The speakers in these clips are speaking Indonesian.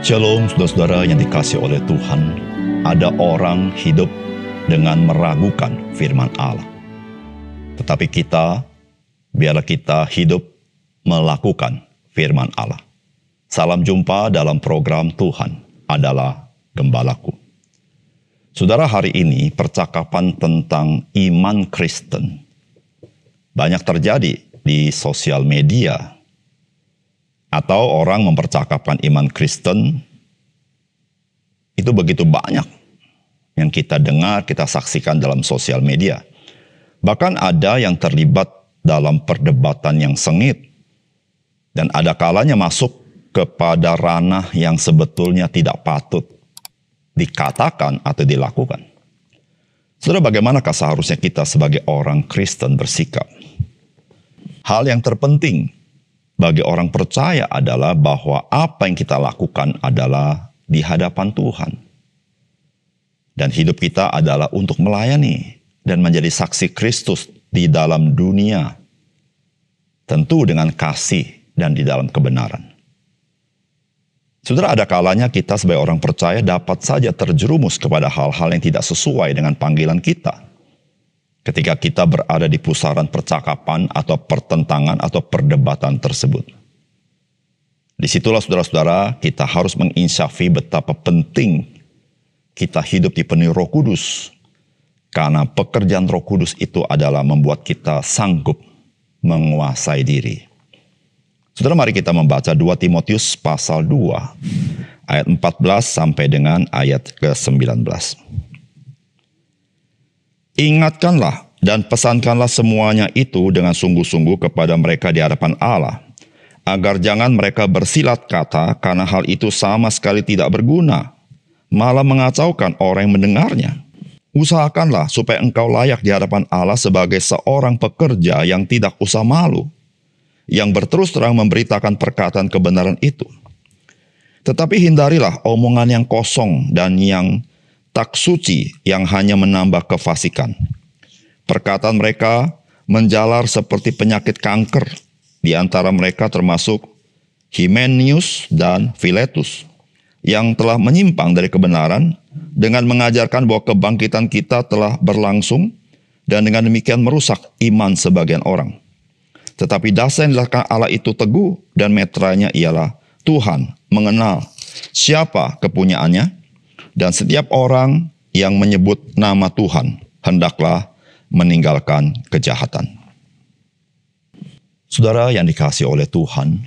Shalom saudara-saudara yang dikasihi oleh Tuhan. Ada orang hidup dengan meragukan firman Allah. Tetapi biarlah kita hidup melakukan firman Allah. Salam jumpa dalam program Tuhan adalah Gembalaku. Saudara, hari ini percakapan tentang iman Kristen banyak terjadi di sosial media. Atau orang mempercakapkan iman Kristen, itu begitu banyak yang kita dengar, kita saksikan dalam sosial media. Bahkan ada yang terlibat dalam perdebatan yang sengit. Dan ada kalanya masuk kepada ranah yang sebetulnya tidak patut dikatakan atau dilakukan. Saudara, bagaimanakah seharusnya kita sebagai orang Kristen bersikap? Hal yang terpenting bagi orang percaya adalah bahwa apa yang kita lakukan adalah di hadapan Tuhan. Dan hidup kita adalah untuk melayani dan menjadi saksi Kristus di dalam dunia. Tentu dengan kasih dan di dalam kebenaran. Saudara, ada kalanya kita sebagai orang percaya dapat saja terjerumus kepada hal-hal yang tidak sesuai dengan panggilan kita. Ketika kita berada di pusaran percakapan atau pertentangan atau perdebatan tersebut. Disitulah saudara-saudara kita harus menginsafi betapa penting kita hidup dipenuhi Roh Kudus. Karena pekerjaan Roh Kudus itu adalah membuat kita sanggup menguasai diri. Saudara, mari kita membaca 2 Timotius pasal 2 ayat 14 sampai dengan ayat ke-19. Ingatkanlah dan pesankanlah semuanya itu dengan sungguh-sungguh kepada mereka di hadapan Allah, agar jangan mereka bersilat kata karena hal itu sama sekali tidak berguna, malah mengacaukan orang yang mendengarnya. Usahakanlah supaya engkau layak di hadapan Allah sebagai seorang pekerja yang tidak usah malu, yang berterus terang memberitakan perkataan kebenaran itu. Tetapi hindarilah omongan yang kosong dan yang tak suci yang hanya menambah kefasikan. Perkataan mereka menjalar seperti penyakit kanker. Di antara mereka termasuk Hymenaeus dan Philetus, yang telah menyimpang dari kebenaran dengan mengajarkan bahwa kebangkitan kita telah berlangsung dan dengan demikian merusak iman sebagian orang. Tetapi dasar yang dilakukan Allah itu teguh dan meteranya ialah Tuhan mengenal siapa kepunyaannya. Dan setiap orang yang menyebut nama Tuhan, hendaklah meninggalkan kejahatan. Saudara yang dikasihi oleh Tuhan,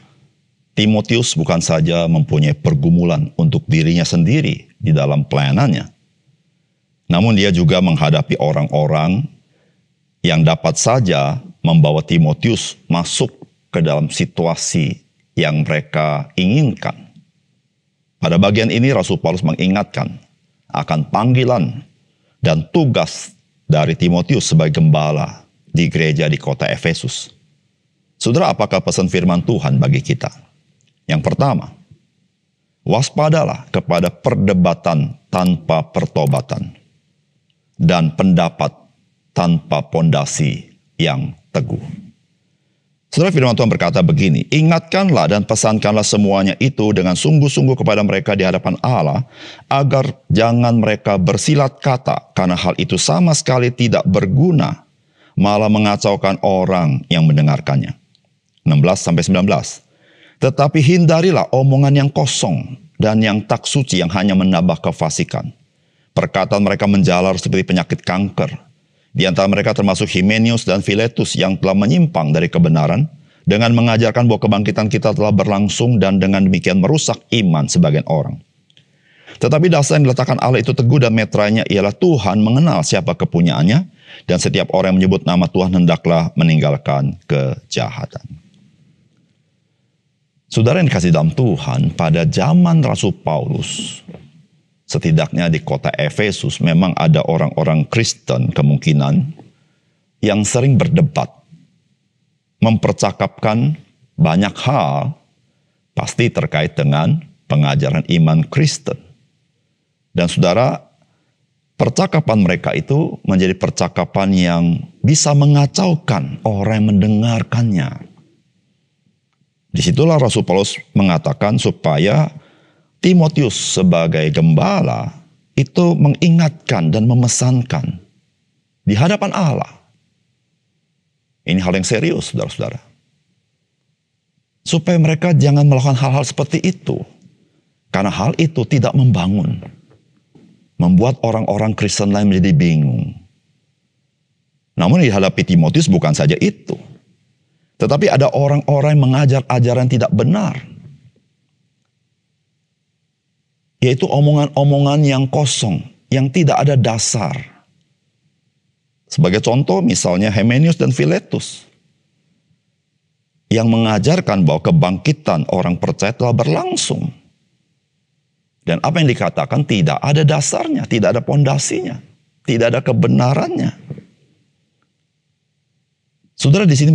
Timotius bukan saja mempunyai pergumulan untuk dirinya sendiri di dalam pelayanannya. Namun dia juga menghadapi orang-orang yang dapat saja membawa Timotius masuk ke dalam situasi yang mereka inginkan. Pada bagian ini Rasul Paulus mengingatkan akan panggilan dan tugas dari Timotius sebagai gembala di gereja di kota Efesus. Saudara, apakah pesan firman Tuhan bagi kita? Yang pertama, waspadalah kepada perdebatan tanpa pertobatan dan pendapat tanpa pondasi yang teguh. Saudara, firman Tuhan berkata begini, ingatkanlah dan pesankanlah semuanya itu dengan sungguh-sungguh kepada mereka di hadapan Allah, agar jangan mereka bersilat kata, karena hal itu sama sekali tidak berguna, malah mengacaukan orang yang mendengarkannya. 16-19. Tetapi hindarilah omongan yang kosong dan yang tak suci yang hanya menambah kefasikan. Perkataan mereka menjalar seperti penyakit kanker. Di antara mereka termasuk Hymenaeus dan Philetus yang telah menyimpang dari kebenaran dengan mengajarkan bahwa kebangkitan kita telah berlangsung dan dengan demikian merusak iman sebagian orang. Tetapi dasar yang diletakkan Allah itu teguh dan meteranya ialah Tuhan mengenal siapa kepunyaannya dan setiap orang yang menyebut nama Tuhan hendaklah meninggalkan kejahatan. Saudara yang dikasihi dalam Tuhan, pada zaman Rasul Paulus, setidaknya di kota Efesus memang ada orang-orang Kristen kemungkinan yang sering berdebat, mempercakapkan banyak hal pasti terkait dengan pengajaran iman Kristen. Dan saudara, percakapan mereka itu menjadi percakapan yang bisa mengacaukan orang yang mendengarkannya. Disitulah Rasul Paulus mengatakan supaya Timotius sebagai gembala itu mengingatkan dan memesankan di hadapan Allah. Ini hal yang serius, saudara-saudara. Supaya mereka jangan melakukan hal-hal seperti itu. Karena hal itu tidak membangun. Membuat orang-orang Kristen lain menjadi bingung. Namun dihadapi Timotius bukan saja itu. Tetapi ada orang-orang yang mengajar ajaran tidak benar. Yaitu omongan-omongan yang kosong, yang tidak ada dasar. Sebagai contoh misalnya Hymenaeus dan Philetus. Yang mengajarkan bahwa kebangkitan orang percaya telah berlangsung. Dan apa yang dikatakan tidak ada dasarnya, tidak ada pondasinya, tidak ada kebenarannya. Saudara di sini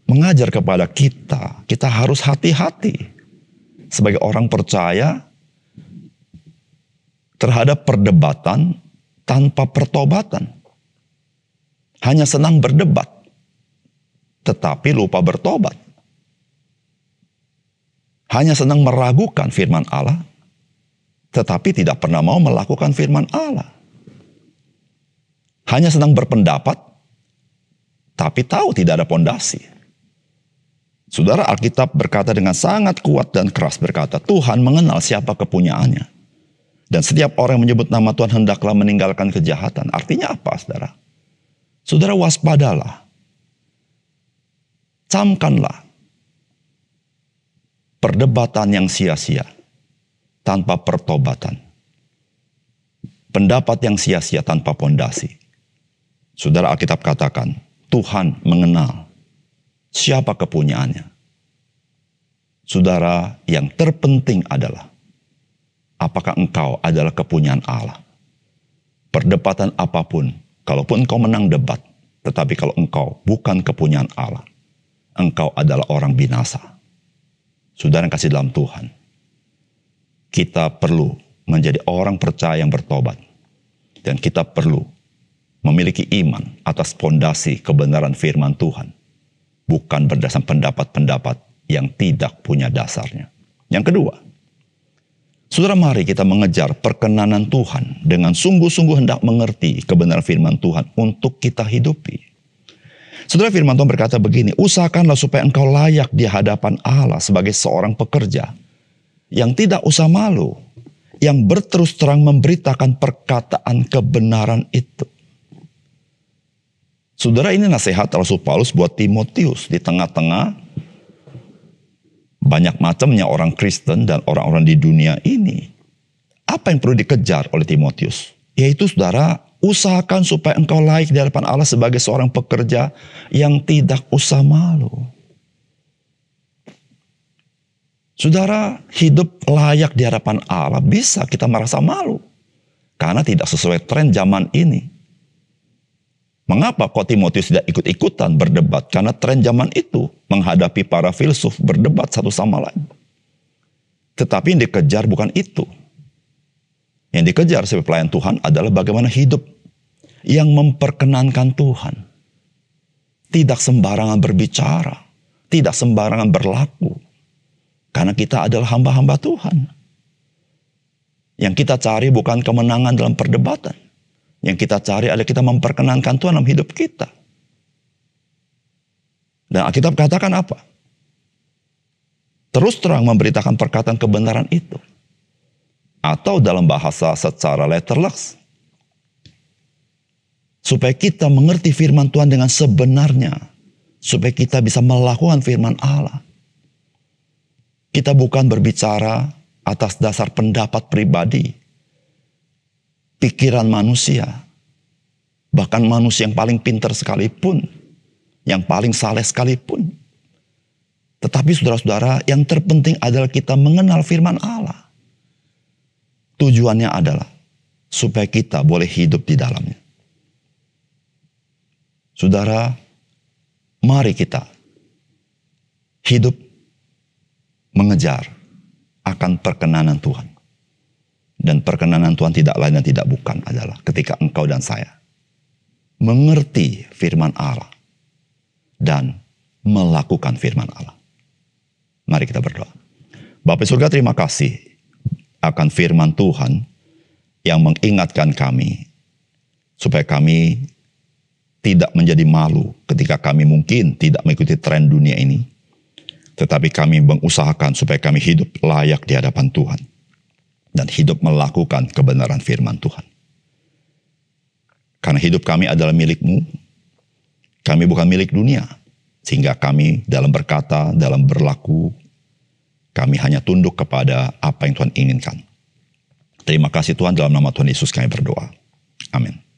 mengajar kepada kita harus hati-hati sebagai orang percaya terhadap perdebatan tanpa pertobatan. Hanya senang berdebat, tetapi lupa bertobat. Hanya senang meragukan firman Allah, tetapi tidak pernah mau melakukan firman Allah. Hanya senang berpendapat, tapi tahu tidak ada pondasi. Saudara, Alkitab berkata dengan sangat kuat dan keras berkata, Tuhan mengenal siapa kepunyaannya. Dan setiap orang yang menyebut nama Tuhan hendaklah meninggalkan kejahatan. Artinya apa, saudara? Saudara, waspadalah. Camkanlah perdebatan yang sia-sia tanpa pertobatan. Pendapat yang sia-sia tanpa pondasi. Saudara, Alkitab katakan, Tuhan mengenal siapa kepunyaannya. Saudara, yang terpenting adalah apakah engkau adalah kepunyaan Allah. Perdebatan apapun, kalaupun engkau menang debat, tetapi kalau engkau bukan kepunyaan Allah, engkau adalah orang binasa. Saudara yang kasih dalam Tuhan, kita perlu menjadi orang percaya yang bertobat. Dan kita perlu memiliki iman atas pondasi kebenaran firman Tuhan. Bukan berdasarkan pendapat-pendapat yang tidak punya dasarnya. Yang kedua, saudara, mari kita mengejar perkenanan Tuhan dengan sungguh-sungguh hendak mengerti kebenaran firman Tuhan untuk kita hidupi. Saudara, firman Tuhan berkata begini, usahakanlah supaya engkau layak di hadapan Allah sebagai seorang pekerja yang tidak usah malu, yang berterus terang memberitakan perkataan kebenaran itu. Saudara, ini nasihat Rasul Paulus buat Timotius di tengah-tengah banyak macamnya orang Kristen dan orang-orang di dunia ini. Apa yang perlu dikejar oleh Timotius? Yaitu, saudara, usahakan supaya engkau layak di hadapan Allah sebagai seorang pekerja yang tidak usah malu. Saudara, hidup layak di hadapan Allah bisa kita merasa malu. Karena tidak sesuai tren zaman ini. Mengapa kok Timotius tidak ikut-ikutan berdebat? Karena tren zaman itu menghadapi para filsuf berdebat satu sama lain. Tetapi yang dikejar bukan itu. Yang dikejar sebagai pelayan Tuhan adalah bagaimana hidup yang memperkenankan Tuhan. Tidak sembarangan berbicara. Tidak sembarangan berlaku. Karena kita adalah hamba-hamba Tuhan. Yang kita cari bukan kemenangan dalam perdebatan. Yang kita cari adalah kita memperkenankan Tuhan dalam hidup kita. Dan Alkitab katakan apa? Terus terang memberitakan perkataan kebenaran itu. Atau dalam bahasa secara letterless. Supaya kita mengerti firman Tuhan dengan sebenarnya. Supaya kita bisa melakukan firman Allah. Kita bukan berbicara atas dasar pendapat pribadi. Pikiran manusia. Bahkan manusia yang paling pintar sekalipun. Yang paling saleh sekalipun. Tetapi saudara-saudara, yang terpenting adalah kita mengenal firman Allah. Tujuannya adalah supaya kita boleh hidup di dalamnya. Saudara, mari kita hidup mengejar akan perkenanan Tuhan. Dan perkenanan Tuhan tidak lain dan tidak bukan adalah ketika engkau dan saya mengerti firman Allah dan melakukan firman Allah. Mari kita berdoa. Bapa di surga, terima kasih akan firman Tuhan yang mengingatkan kami supaya kami tidak menjadi malu ketika kami mungkin tidak mengikuti tren dunia ini, tetapi kami mengusahakan supaya kami hidup layak di hadapan Tuhan dan hidup melakukan kebenaran firman Tuhan. Karena hidup kami adalah milik-Mu, kami bukan milik dunia, sehingga kami dalam berkata, dalam berlaku, kami hanya tunduk kepada apa yang Tuhan inginkan. Terima kasih Tuhan, dalam nama Tuhan Yesus kami berdoa. Amin.